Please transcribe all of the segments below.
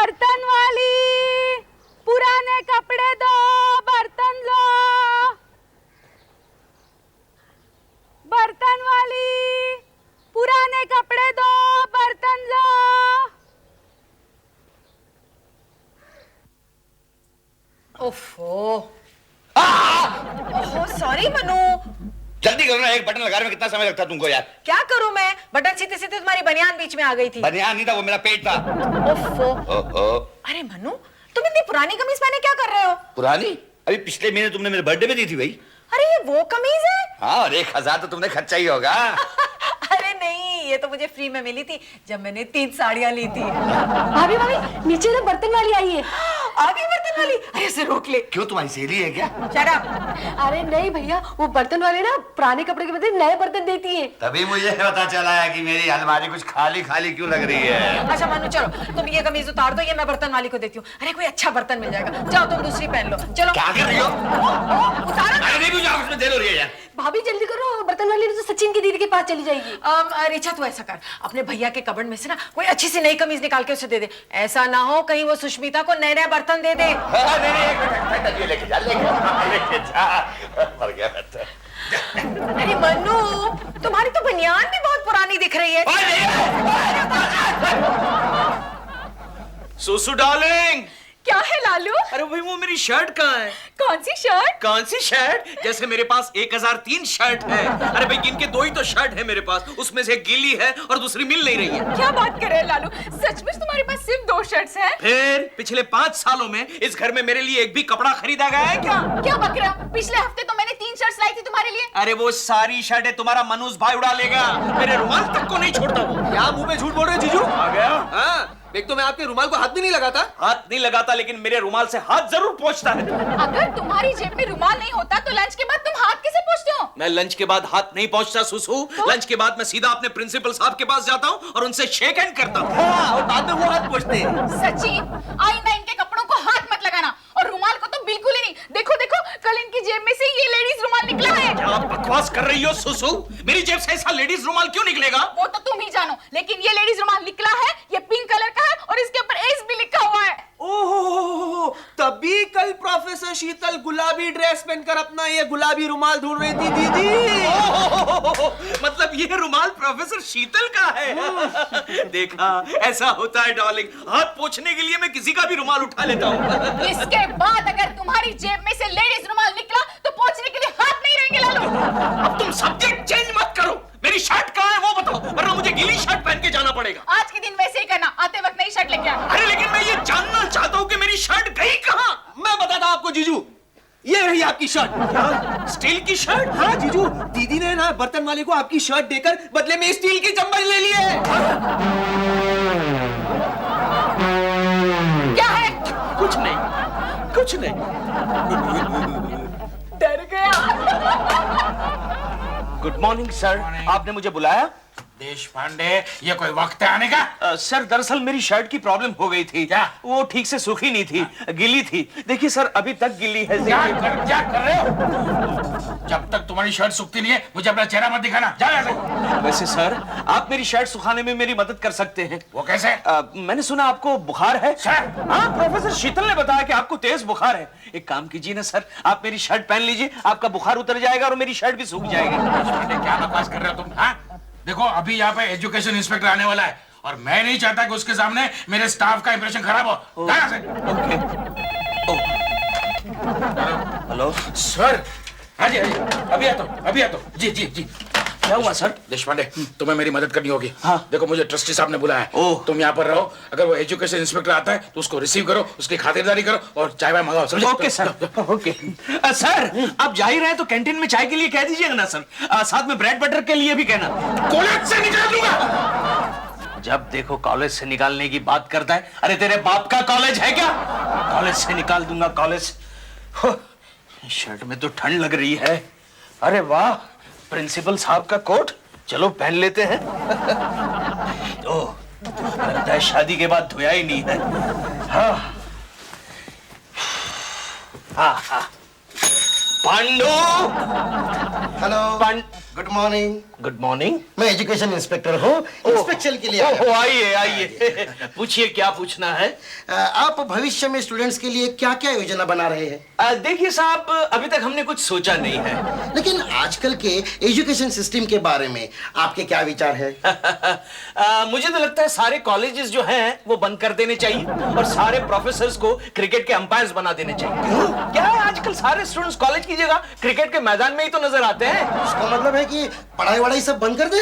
बर्तन वाली, पुराने कपड़े दो, बर्तन लो। बर्तन वाली, पुराने कपड़े दो, बर्तन लो। ओफो, ओहो सॉरी मनु। जल्दी करो ना, एक बटन लगाने में कितना समय लगता तुमको यार। क्या करूं मैं, बटन सीधे सीधे तुम्हारी बनियान बीच में आ गई थी। बनियान नहीं था, वो मेरा पेट था। ओफो। ओहो। अरे मनु, तुम इतनी पुरानी कमीज पहने क्या कर रहे हो? पुरानी? अभी पिछले महीने तुमने मेरे बर्थडे में दी थी भाई। अरे ये वो कमीज है? हाँ, और 1000 तो तुमने खर्चा ही होगा। अरे नहीं, ये तो मुझे फ्री में मिली थी जब मैंने 3 साड़ियां ली थी। भाभी भाभी, नीचे ना बर्तन वाली आई है। आ गई बर्तन वाली? अरे इसे रोक ले। क्यों, तुम्हारी सहेली है क्या? Shut up. अरे नहीं भैया, वो बर्तन वाले ना पुराने कपड़े के बदले नए बर्तन देती है। तभी मुझे पता चला है कि मेरी अलमारी कुछ खाली खाली क्यों लग रही है। अच्छा मानो, चलो तुम ये कमीज उतार दो, ये मैं बर्तन वाली को देती हूँ। अरे कोई अच्छा बर्तन मिल जाएगा, जाओ तुम दूसरी पहन लो। चलो। क्या कर रही हो? उतारो। अरे नहीं, जाओ, उसमें देर हो रही है यार। भाभी जल्दी करो, बर्तन वाली तो सचिन की दीदी के पास चली जाएगी। रिचा तू ऐसा कर, अपने भैया के कबर्ड में से ना कोई अच्छी सी नई कमीज निकाल के उसे दे दे। ऐसा ना हो कहीं वो सुष्मिता को नए नए बर्तन दे दे। नहीं, ये लेके जा, लेके जा। मर गया मैं तो। अरे मन्नू, तुम्हारी तो बनियान भी बहुत पुरानी दिख रही है। सुसु डार्लिंग। क्या है लालू? अरे भाई वो मेरी शर्ट कहाँ है? कौन सी शर्ट? कौन सी शर्ट? जैसे मेरे पास 1003 शर्ट है। अरे भाई गिन के 2 ही तो शर्ट है मेरे पास, उसमें से एक गीली है और दूसरी मिल नहीं रही है। क्या बात कर रहे हैं लालू, सचमुच तुम्हारे पास सिर्फ 2 शर्ट्स हैं? फिर पिछले 5 सालों में इस घर में मेरे लिए एक भी कपड़ा खरीदा गया है क्या? क्या बक रहे हो? पिछले हफ्ते तो मैंने 3 शर्ट्स लाई थी तुम्हारे लिए। अरे वो सारी शर्टें तुम्हारा मनोज भाई उड़ा लेगा, मेरे रुमाल तक को नहीं छोड़ता वो। क्या मुंह में झूठ बोल रहे हो जीजू? आ गया? हाँ, एक तो मैं आपके रुमाल को हाथ भी नहीं लगाता। हाथ नहीं लगाता, लेकिन मेरे रुमाल से हाथ जरूर पोंछता है। अगर तुम्हारी जेब में रुमाल नहीं होता तो लंच के बाद तुम हाथ कैसे पोंछते हो? मैं लंच के बाद हाथ नहीं पहुंचता सुसु। लंच के बाद मैं सीधा अपने प्रिंसिपल साहब के पास जाता हूं और उनसे शेक हैंड करता हूं। हाँ, और बाद में वो हाथ पोंछते हैं। सचिन, आईना इनके कपड़ों को हाथ मत लगाना, और रुमाल को तो बिल्कुल ही नहीं। देखो देखो, कल इनकी जेब में से ये लेडीज रुमाल निकला है। क्या बकवास कर रही हो सुसु? मेरी जेब से ऐसा लेडीज रुमाल क्यों निकलेगा? वो तो तुम ही जानो, लेकिन ये लेडीज रुमाल निकला है, ये पिंक कलर का है और इसके ऊपर एस भी लिखा हुआ है। ओहो, तभी कल प्रोफेसर शीतल गुलाबी ड्रेस पहनकर अपना ये गुलाबी रुमाल ढूंढ रही थी दीदी। मतलब ये रुमाल प्रोफेसर शीतल का है? देखा, ऐसा होता है डार्लिंग, हाथ पोंछने के लिए मैं किसी का भी रुमाल उठा लेता हूँ। इसके बाद अगर तुम्हारी जेब में से लेडीज रुमाल निकला तो पोंछने के लिए हाथ नहीं रहेंगे लालू। अब तुम सब्जेक्ट चेंज मत करो, मेरी शर्ट कहाँ है वो बताओ, वरना मुझे गीली शर्ट पहन के जाना पड़ेगा। आज के दिन वैसे ही करना, आते वक्त नई शर्ट लेके आना। अरे लेकिन मैं ये जानना चाहता हूँ कि मेरी शर्ट गई कहाँ? मैं बताता हूं आपको जीजू, ये रही आपकी शर्ट। स्टील की शर्ट? हाँ जीजू, दीदी ने ना बर्तन वाले को आपकी शर्ट देकर बदले में स्टील की चम्मच ले ली है। क्या है? कुछ नहीं, कुछ नहीं। डर गया। गुड मॉर्निंग सर, आपने मुझे बुलाया? देश पांडे, ये कोई वक्त है आने का? सर दरअसल मेरी शर्ट की प्रॉब्लम हो गई थी। क्या? वो ठीक से सूखी नहीं थी, गिली थी। देखिए सर, अभी तक गिली है। क्या कर रहे हो? जब तक तुम्हारी शर्ट सूखती नहीं है मुझे अपना चेहरा मत दिखाना, जा यहाँ से। वैसे सर, आप मेरी शर्ट सुखाने में मेरी मदद कर सकते हैं। वो कैसे? मैंने सुना आपको बुखार है। सर? हाँ, प्रोफेसर शीतल ने बताया कि आपको तेज बुखार है। एक काम कीजिए ना सर, आप मेरी शर्ट पहन लीजिए, आपका बुखार उतर जाएगा और मेरी शर्ट भी सूख जाएगी। देश पांडे, क्या बकवास कर रहे हो तुम? हाँ, देखो अभी यहाँ पे एजुकेशन इंस्पेक्टर आने वाला है और मैं नहीं चाहता कि उसके सामने मेरे स्टाफ का इंप्रेशन खराब हो। जा यहाँ से। Hello sir. हाँ जी, हाँ जी, अभी आता हूँ, अभी आता हूँ। जी जी जी। क्या हुआ सर? देशपांडे, तुम्हें मेरी मदद करनी होगी। हाँ। देखो, मुझे ट्रस्टी साहब ने बुलाया है। ओह। तुम यहाँ पर रहो, अगर वो एजुकेशन इंस्पेक्टर आता है तो उसको रिसीव करो, उसकी खातिरदारी करो और चाय वाय मंगाओ, समझे? Okay sir, okay. सर, आप जा ही रहे हैं तो कैंटीन में चाय के लिए कह दीजिएगा ना सर। साथ में ब्रेड बटर के लिए भी कहना। कॉलेज से निकाल दूंगा। जब देखो कॉलेज से निकालने की बात करता है। अरे तेरे बाप का कॉलेज है क्या? कॉलेज से निकाल दूंगा, कॉलेज। शर्ट में तो ठंड लग रही है। अरे वाह, प्रिंसिपल साहब का कोट, चलो पहन लेते हैं। ओह, लगता है शादी के बाद धोया ही नहीं है। हाँ हाँ हाँ। Pandu. Hello. Good morning. Good morning. मैं एजुकेशन इंस्पेक्टर हूँ, इंस्पेक्शन के लिए आया हूँ। आइए आइए, पूछिए क्या पूछना है। आप भविष्य में स्टूडेंट्स के लिए क्या क्या योजना बना रहे हैं? देखिए साहब, अभी तक हमने कुछ सोचा नहीं है। लेकिन आजकल के एजुकेशन सिस्टम के बारे में आपके क्या विचार है? मुझे तो लगता है सारे कॉलेजेस जो हैं वो बंद कर देने चाहिए और सारे प्रोफेसर्स को क्रिकेट के अंपायर्स बना देने चाहिए। क्या है, आजकल सारे स्टूडेंट्स कॉलेज की जगह क्रिकेट के मैदान में ही तो नजर आते हैं। इसका मतलब है कि पढ़ाई वढ़ाई सब बंद कर दे?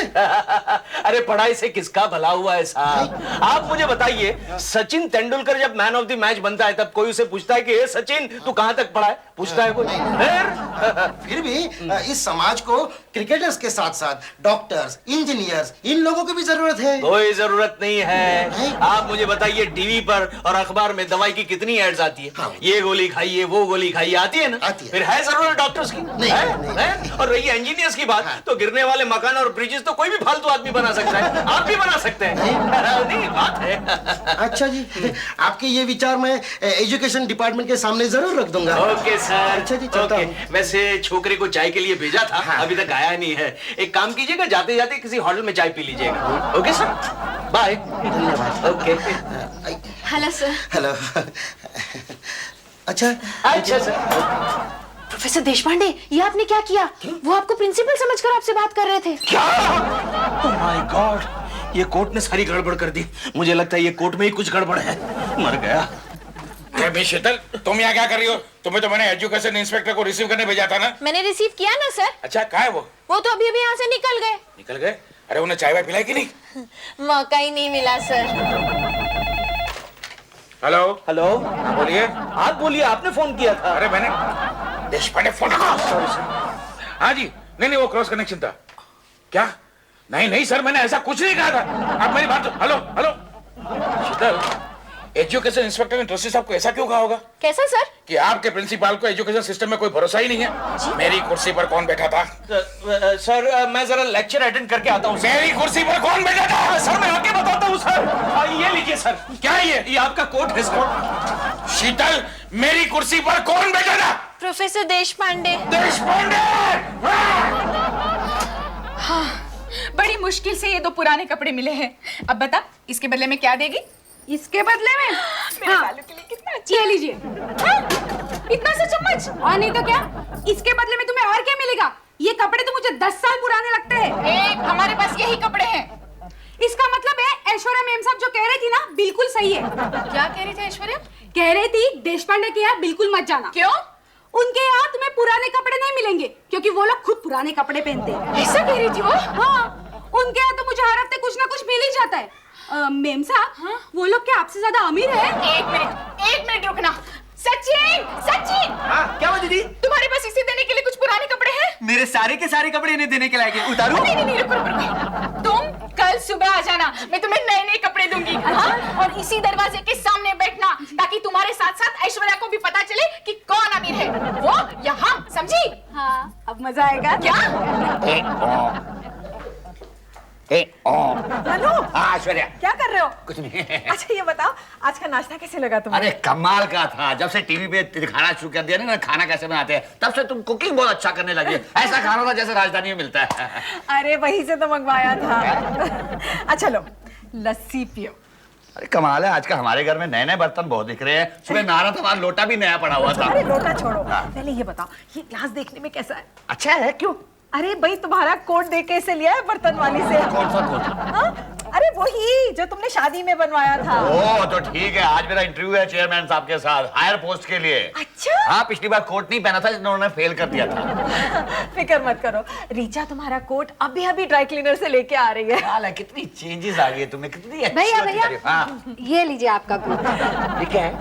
अरे पढ़ाई से किसका भला हुआ है साहब? आप मुझे बताइए, सचिन तेंदुलकर जब मैन ऑफ द मैच बनता है तब कोई उसे पूछता है कि ए सचिन तू कहां तक पढ़ा है? पूछता है कोई? फिर भी इस समाज को क्रिकेटर्स के साथ साथ डॉक्टर्स, इंजीनियर्स, इन लोगों की भी जरूरत है। कोई जरूरत नहीं है। आप मुझे बताइए, टीवी पर और अखबार में दवाई की कितनी एड्स आती है? हाँ। ये गोली खाइए, वो गोली खाइए, आती है ना? आती है। फिर है जरूरत डॉक्टर्स की? नहीं, है? और रही इंजीनियर्स की बात, तो गिरने वाले मकान और ब्रिजेस तो कोई भी फालतू आदमी बना सकता है। आप भी बना सकते हैं। नहीं बात है। अच्छा जी, आपके ये विचार मैं एजुकेशन डिपार्टमेंट के सामने जरूर रख दूंगा। Okay sir. अच्छा जी, चलता ओके। हूँ। वैसे छोकरे को चाय के लिए भेजा था, अभी तक आया नहीं है। एक काम कीजिएगा, जाते जाते किसी होटल में चाय पी लीजिएगा। Okay sir, bye. धन्यवाद। ओके। Hello sir. हेलो। अच्छा अच्छा सर। प्रोफेसर देशपांडे, ये आपने क्या किया? वो आपको प्रिंसिपल समझकर आपसे बात कर रहे थे। क्या? ओह माय गॉड, ये कोर्ट ने सारी गड़बड़ कर दी। मुझे लगता है ये कोर्ट में ही कुछ गड़बड़ है। मर गया। मिस शीतल, तुम यहाँ क्या कर रही हो? तुम्हें तो मैंने एजुकेशन इंस्पेक्टर को रिसीव करने भेजा था ना? मैंने रिसीव किया ना सर। अच्छा, कहाँ है वो? वो तो अभी अभी यहाँ से निकल गए। निकल गए? अरे उन्हें चाय वाय पिलाई कि नहीं? मौका ही नहीं मिला सर। हेलो। हेलो। हाँ, बोलिए। आप बोलिए, आपने फोन किया था। अरे मैंने देशपांडे फोन लगा। Sorry sir. हाँ जी, नहीं वो क्रॉस कनेक्शन था। क्या? नहीं सर, मैंने ऐसा कुछ नहीं कहा था। आप मेरी बात। हेलो हेलो शीतल, एजुकेशन इंस्पेक्टर ने ट्रस्टी साहब को ऐसा क्यों कहा होगा? कैसा सर? कि आपके प्रिंसिपल को एजुकेशन सिस्टम में कोई भरोसा ही नहीं है। मेरी कुर्सी पर कौन बैठा था? सर मैं जरा लेक्चर अटेंड करके आता हूँ। मेरी कुर्सी पर कौन बैठा था? सर मैं आके बताता हूँ सर। ये लीजिए सर। क्या है ये आपका कोट है सर। शीतल, मेरी कुर्सी पर कौन बैठा था? प्रोफेसर देशपांडे। देशपांडे! हाँ, बड़ी मुश्किल से ये दो पुराने कपड़े मिले हैं। अब बता, इसके बदले में क्या देगी? इसके बदले में मेरे बालों के लिए कितना अच्छा। ये लीजिए। इतना सा चम्मच? और नहीं तो क्या, इसके बदले में तुम्हें और क्या मिलेगा? ये कपड़े तो मुझे 10 साल पुराने लगते हैं। हमारे पास यही कपड़े हैं। इसका मतलब है ऐश्वर्या मैम साहब जो कह रही थी ना, बिल्कुल सही है। क्या कह रही थी ऐश्वर्या? कह रही थी देशपांडे के यहाँ बिल्कुल मत जाना। क्यों? उनके यहाँ तुम्हें पुराने कपड़े नहीं मिलेंगे, क्योंकि वो लोग खुद पुराने कपड़े पहनते हैं। ऐसा कह रही थी वो? हाँ, उनके यहाँ तो मुझे हर हफ्ते कुछ ना कुछ मिल ही जाता है। मेम साहब, हाँ? वो लोग क्या आपसे ज्यादा अमीर है? एक मिनट रुकना। सचिन, सचिन! हाँ, क्या हुआ दीदी? तुम्हारे पास इसे देने के लिए कुछ पुराने कपड़े हैं? मेरे सारे के सारे कपड़े इन्हें देने के लायक हैं। उतारूं? नहीं, रुको। तुम कल सुबह आ जाना, मैं तुम्हें नए नए कपड़े दूंगी। हाँ? और इसी दरवाजे के सामने बैठना, ताकि तुम्हारे साथ साथ ऐश्वर्या को भी पता चले कि कौन अमीर है, वो या हम। समझी? हाँ, अब मजा आएगा। क्या? हेलो। हाँ ऐश्वर्या। क्या कर रहे हो? कुछ नहीं। अच्छा ये बताओ, आज का नाश्ता कैसे लगा तुम्हें? अरे कमाल का था। जब से टीवी पे दिखाना शुरू कर दिया ना खाना कैसे बनाते हैं, तब से तुम कुकिंग बहुत अच्छा करने लगी। ऐसा खाना था जैसे राजधानी में मिलता है। अरे वहीं से तो मंगवाया था। अच्छा लो, लस्सी पियो। अरे कमाल है, आजकल हमारे घर में नए नए बर्तन बहुत दिख रहे हैं। सुबह नहा रहा था, हमारा लोटा भी नया पड़ा हुआ था। अरे लोटा छोड़ो, हाँ। पहले ये बताओ, ये ग्लास देखने में कैसा है? अच्छा है, क्यों? अरे भाई, तुम्हारा कोट दे के इसे लिया है बर्तन वाली से। कौन सा कोट? हाँ? अरे वही जो तुमने शादी में बनवाया था। ओ तो ठीक है, आज मेरा इंटरव्यू है चेयरमैन साहब के साथ, हायर पोस्ट के लिए। अच्छा? हाँ, पिछली बार कोट नहीं पहना था, उन्होंने फेल कर दिया था। फिक्र मत करो, रीचा तुम्हारा कोट अभी अभी ड्राई क्लीनर से लेके आ रही है। हाल है, कितनी चेंजेस आ गई है तुम्हें, कितनी अच्छी भैया होती जा रही हो। हाँ। ये लीजिए आपका कोट। ये क्या है?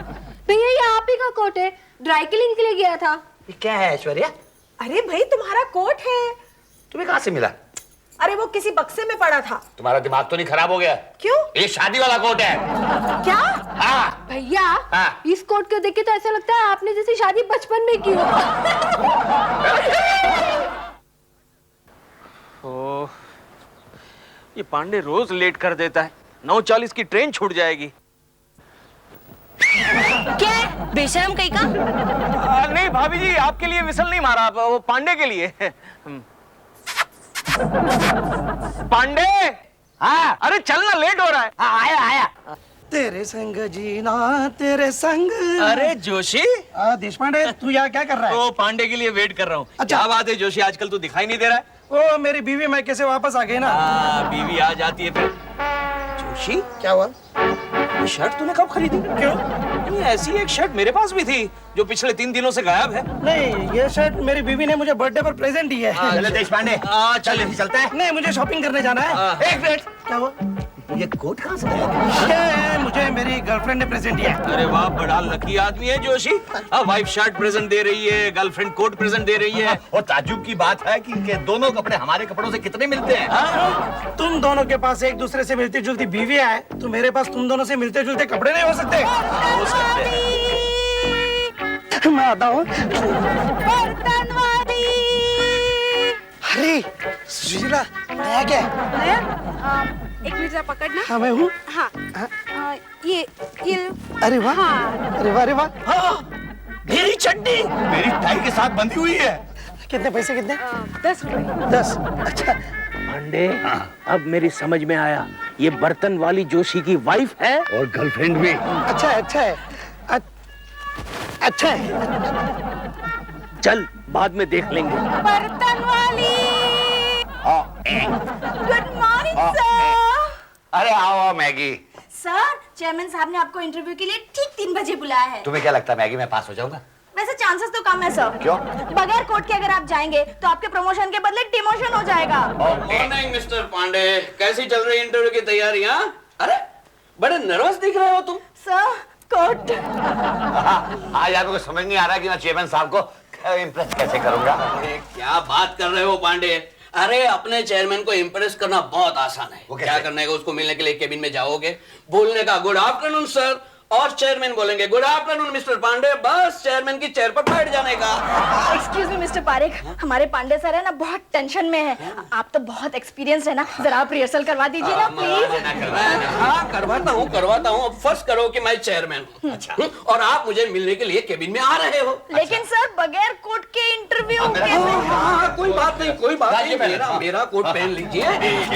भैया ये आप ही का कोट है, ड्राई क्लीन के लिए गया था। ये क्या है ऐश्वर्या? अरे भाई, तुम्हारा कोट है। तुम्हें कहाँ से मिला? अरे वो किसी बक्से में पड़ा था। तुम्हारा दिमाग तो नहीं खराब हो गया? क्यों? ये शादी वाला कोट है। क्या? हाँ। भैया हाँ। इस कोट को देख के तो ऐसा लगता है आपने जैसी शादी बचपन में की हो। ओह, ये पांडे रोज लेट कर देता है। 9:40 की ट्रेन छूट जाएगी। क्या है? बेशरम कहीं का? नहीं भाभी जी, आपके लिए विसल नहीं मारा, वो पांडे के लिए। पांडे, हाँ अरे चलना, लेट हो रहा है। आया आया। तेरे संग जीना तेरे संग। अरे जोशी, देशपांडे तू यहाँ क्या कर रहा है? तो पांडे के लिए वेट कर रहा हूँ। अच्छा। क्या बात है जोशी, आजकल तू दिखाई नहीं दे रहा है? ओ मेरी बीवी मैं कैसे वापस आ गई ना। बीवी आ जाती है फिर। जोशी, क्या हुआ? ये शर्ट तूने कब खरीदी? क्यों? नहीं, ऐसी एक शर्ट मेरे पास भी थी जो पिछले 3 दिनों से गायब है। नहीं, ये शर्ट मेरी बीवी ने मुझे बर्थडे पर प्रेजेंट दी है। चलो देशपांडे, चल चलता है। नहीं, मुझे शॉपिंग करने जाना है। एक मिनट, क्या हुआ? ये कोट कहाँ से लाया? ये मुझे मेरी गर्लफ्रेंड ने प्रेजेंट दिया। अरे वाह, बड़ा लकी आदमी है जोशी। वाइफ शर्ट प्रेजेंट दे रही है, गर्लफ्रेंड कोट प्रेजेंट दे रही है। और ताज्जुब की बात है कि दोनों कपड़े हमारे कपड़ों से कितने मिलते हैं? तुम दोनों के पास एक दूसरे से मिलती जुलती बीवी है, तो मेरे पास तुम दोनों से मिलते जुलते कपड़े नहीं हो सकते। हो सकते हैं। मैं आता हूँ। अरे सुशीला, नया क्या है? एक मिनट जरा पकड़ना। हाँ मैं हूँ। हाँ ये अरे वाह, हाँ। अरे वाह, अरे वाह। मेरी चड्डी मेरी टाई के साथ बंधी हुई है। कितने पैसे, कितने? 10 रुपए। 10। अच्छा, पांडे, अब मेरी समझ में आया, ये बर्तन वाली जोशी की वाइफ है और गर्लफ्रेंड भी। अच्छा है, अच्छा है, अच्छा है। चल बाद में देख लेंगे। बर्तन वाली। Good morning sir. अरे आओ मैगी। सर, चेयरमैन साहब ने आपको इंटरव्यू के लिए ठीक 3 बजे बुलाया है। तुम्हें क्या लगता है मैगी मैं पास हो जाऊंगा? वैसे चांसेस तो कम है सर। क्यों? बगैर कोर्ट के अगर आप जाएंगे तो आपके प्रमोशन के बदले डिमोशन हो जाएगा। मॉर्निंग मिस्टर पांडे, कैसी चल रही इंटरव्यू की तैयारियां? अरे बड़े नर्वस दिख रहे हो तुम। Sir, court. आज आपको समझ नहीं आ रहा कि मैं चेयरमैन साहब को इम्प्रेस कैसे करूंगा। अरे क्या बात कर रहे हो पांडे? अरे अपने चेयरमैन को इम्प्रेस करना बहुत आसान है। क्या करने का, उसको मिलने के लिए केबिन में जाओगे, बोलने का गुड आफ्टरनून सर, और चेयरमैन बोलेंगे गुड आफ्टरनून मिस्टर पांडे, बस चेयरमैन की चेयर पर बैठ जाने का। एक्सक्यूज मी मिस्टर पारेख, हमारे पांडे सर है ना बहुत टेंशन में है। आप तो बहुत एक्सपीरियंस है ना, जरा आप रिहर्सल करवा दीजिए ना प्लीज। हाँ करवाता हूँ। अब फर्स्ट करो कि मैं चेयरमैन हूँ। अच्छा। और आप मुझे मिलने के लिए केबिन में आ रहे हो। लेकिन सर बगैर कोर्ट के इंटरव्यू कोई बात नहीं, मेरा कोट पहन लीजिए।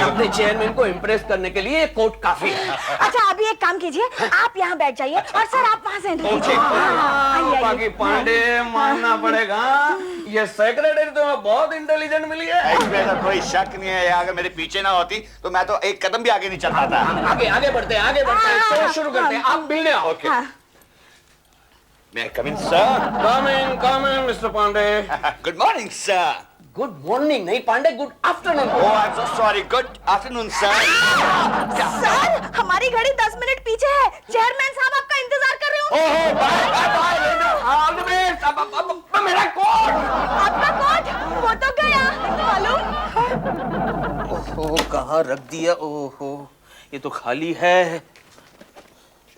अपने चेयरमैन को इम्प्रेस करने के लिए कोट काफी है। अच्छा, अभी एक काम कीजिए, आप यहाँ बैठ जाइए और सर आप वहाँ से इंटरव्यू कीजिए। बाकी पांडे मानना पड़ेगा, ये सेक्रेटरी तो बहुत इंटेलिजेंट मिली है। इसमें तो कोई शक नहीं है, अगर मेरे पीछे ना होती तो मैं तो एक कदम भी आगे नहीं चल पाता। आगे बढ़ते हैं। चलो शुरू करते हैं, आप मिलने आओ। ओके। मैं come in sir. Come in mister Pandey. Good morning sir. Good morning नहीं Pandey, good afternoon. Oh I am so sorry, good afternoon sir. Sir हमारी घड़ी 10 मिनट पीछे है, चेयरमैन साहब आपका इंतजार कर रहे हो। ओह बाय ऑल द बेस्ट। अब मेरा कोट। आपका कोट वो तो गया मालूम। ओहो, कहाँ रख दिया? ओहो, ये तो खाली है,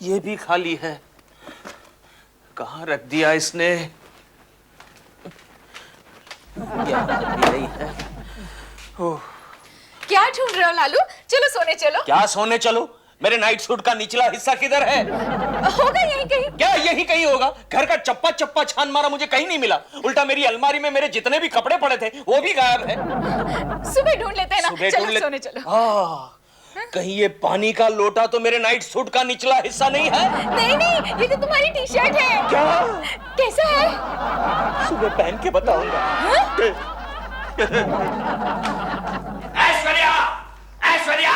ये भी खाली है। कहाँ रख दिया इसने? नहीं है। क्या ढूंढ रहे हो लालू? चलो सोने चलो। क्या सोने चलो? मेरे नाइट सूट का निचला हिस्सा किधर है? होगा यहीं कहीं। क्या यही कहीं होगा? घर का चप्पा चप्पा छान मारा, मुझे कहीं नहीं मिला। उल्टा मेरी अलमारी में मेरे जितने भी कपड़े पड़े थे वो भी गायब है। सुबह ढूंढ लेते हैं ना। सुबह चलो ढूंढ ले- सोने चलो। कहीं ये पानी का लोटा तो मेरे नाइट सूट का निचला हिस्सा नहीं है? नहीं, ये तो तुम्हारी टी शर्ट है। क्या? कैसा है? सुबह पहन के बताऊंगा। ऐश्वर्या, ऐश्वर्या,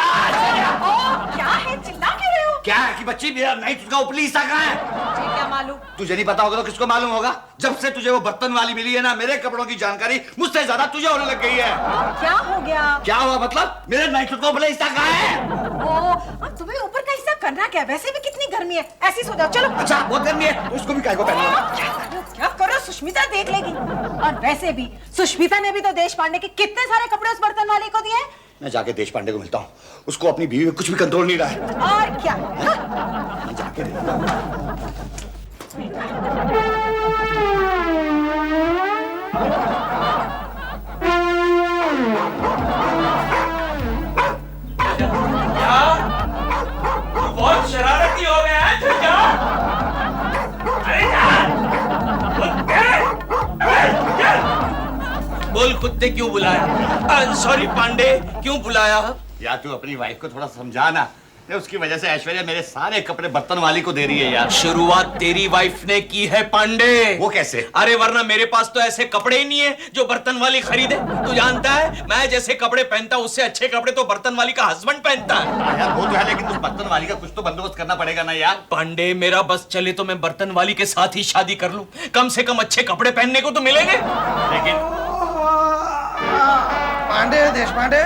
क्या है, चिल्ला क्यों रहे हो? क्या है कि बच्ची मेरा नाइट का ऊपरी हिस्सा कहाँ है? मुझे क्या मालूम? तुझे नहीं पता होगा तो किसको मालूम होगा? जब से तुझे वो बर्तन वाली मिली है ना, मेरे कपड़ों की जानकारी मुझसे ज्यादा तुझे होने लग गई है। क्या हो गया? क्या हुआ मतलब? मेरे नाइट सूट का ऊपरी हिस्सा कहाँ है? अब तुम्हें ऊपर का हिस्सा करना क्या? वैसे भी कितनी गर्मी है, ऐसी सो जाओ। चलो। अच्छा बहुत गर्मी है, तो इसको भी काय को पहनना? क्या करो, सुष्मिता देख लेगी। और वैसे भी सुष्मिता ने भी तो देश पांडे के कितने सारे कपड़े उस बर्तन वाले को दिए। मैं जाके देश पांडे को मिलता हूँ, उसको अपनी बीवी में कुछ भी कंट्रोल नहीं रहा है। और क्या? मैं जाके देखता हूँ। बहुत शरारती हो गया है। बोल खुद ने क्यों बुलाया? सॉरी पांडे, क्यों बुलाया? यार तू अपनी वाइफ को थोड़ा समझाना, उसकी वजह से ऐश्वर्या मेरे सारे कपड़े बर्तन वाली को दे रही है यार। शुरुआत तेरी वाइफ ने की है पांडे। वो कैसे? अरे वरना मेरे पास तो ऐसे कपड़े ही नहीं है जो बर्तन वाली खरीदे। तू जानता है मैं जैसे कपड़े पहनता हूं उससे अच्छे कपड़े तो बर्तन वाली का हस्बैंड पहनता है। यार वो तो है, लेकिन उस बर्तन वाली का कुछ तो बंदोबस्त करना पड़ेगा ना यार। पांडे मेरा बस चले तो मैं बर्तन वाली के साथ ही शादी कर लूं, कम से कम अच्छे कपड़े पहनने को तो मिलेंगे। लेकिन पांडे, देश पांडे,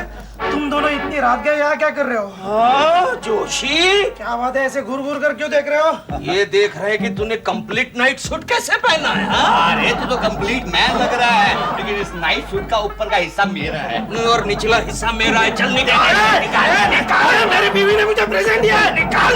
तुम दोनों इतनी रात गए यहाँ क्या कर रहे हो? हाँ जोशी, क्या बात है, ऐसे घूर घूर कर क्यों देख रहे हो? ये देख रहे कि तूने कंप्लीट नाइट सूट कैसे पहना है। हाँ? अरे तू तो कंप्लीट मैन लग रहा है, लेकिन इस नाइट सूट का ऊपर का हिस्सा मेरा है और निचला हिस्सा मेरा है। चल निकाल। मेरी बीवी ने मुझे प्रेजेंट दिया है। निकाल।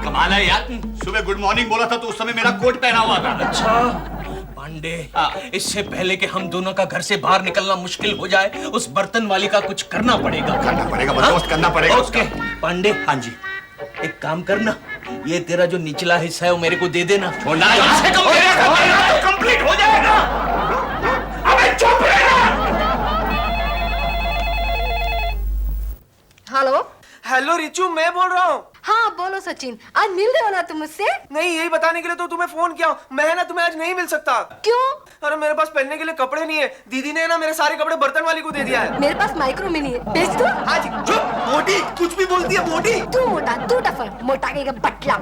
कमाल है यार, सुबह गुड मॉर्निंग बोला था तो उस समय मेरा कोट पहना हुआ था। अच्छा पांडे, इससे पहले कि हम दोनों का घर से बाहर निकलना मुश्किल हो जाए, उस बर्तन वाली का कुछ करना पड़ेगा। बंदोबस्त करना पड़ेगा ओके पांडे। हाँ जी, एक काम करना, ये तेरा जो निचला हिस्सा है वो मेरे को दे देना। छोड़ना कम से कम मेरा तो कंप्लीट हो जाएगा। अबे चुप रहना। हेलो हेलो रिचू, मैं बोल रहा हूँ। हाँ बोलो सचिन, आज मिल रहे हो ना तुम मुझसे? नहीं, यही बताने के लिए तो तुम्हें फोन किया। मैं ना तुम्हें आज नहीं मिल सकता। क्यों? अरे मेरे पास पहनने के लिए कपड़े नहीं है। दीदी ने ना मेरे सारे कपड़े बर्तन वाली को दे दिया है। मेरे पास माइक्रो मिनी है, भेज दो। आज चुप मोटी, कुछ भी बोलती है मोटी। तू मोटा, तू टफर, मोटा के बटला।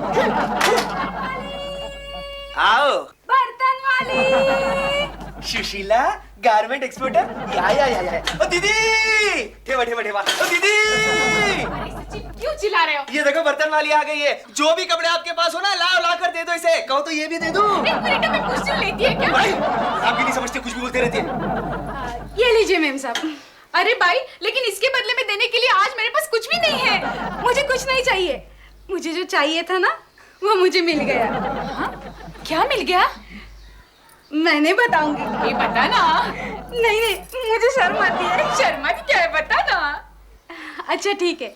आओ बर्तन वाली। सुशीला गारमेंट एक्सपोर्टर, या। ओ दीदी, ठेवा। ओ दीदी, सचिन क्यों चिल्ला रहे हो? ये देखो बर्तन वाली आ गई है। जो भी कपड़े आपके पास हो ना, ला कर दे दो इसे। कहो तो ये भी दे दूं। एक मिनट में क्वेश्चन लेती है क्या? भाई आप भी नहीं समझते, कुछ भी बोलते रहती है। ये लीजिए मैम साहब। अरे भाई, लेकिन इसके बदले में देने के लिए आज मेरे पास कुछ भी नहीं है। मुझे कुछ नहीं चाहिए, मुझे जो चाहिए था ना वो मुझे मिल गया। हाँ? क्या मिल गया? मैं नहीं बताऊंगी। ये बता ना। नहीं, मुझे शर्म आती है। शर्मा की क्या है, बता ना। अच्छा ठीक है,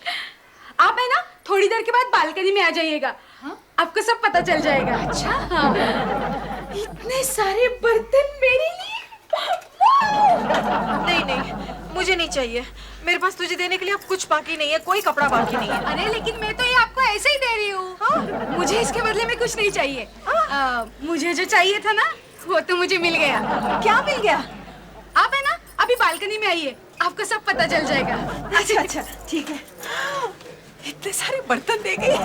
आप है ना थोड़ी देर के बाद बालकनी में आ जाइएगा। हाँ? आपको सब पता चल जाएगा। अच्छा हाँ। इतने सारे बर्तन मेरे लिए। नहीं, मुझे नहीं चाहिए। मेरे पास तुझे देने के लिए अब कुछ बाकी नहीं है, कोई कपड़ा बाकी नहीं है। अरे लेकिन मैं तो ये आपको ऐसे ही दे रही हूँ। मुझे इसके बदले में कुछ नहीं चाहिए। मुझे जो चाहिए था ना वो तो मुझे मिल गया। क्या मिल गया? आप है ना अभी बालकनी में आइए, आपको सब पता चल जाएगा। अच्छा ठीक है। इतने सारे बर्तन दे गई।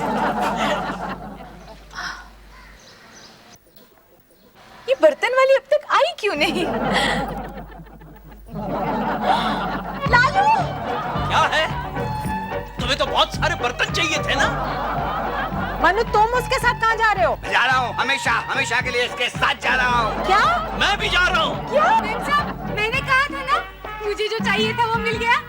ये बर्तन वाली अब तक आई क्यों नहीं? लालू, क्या है? तुम्हें तो बहुत सारे बर्तन चाहिए थे ना? मनु तुम उसके साथ कहाँ जा रहे हो? जा रहा हूँ, हमेशा के लिए इसके साथ जा रहा हूँ। क्या? मैं भी जा रहा हूँ। क्या? मैम साहब, मैंने कहा था ना मुझे जो चाहिए था वो मिल गया।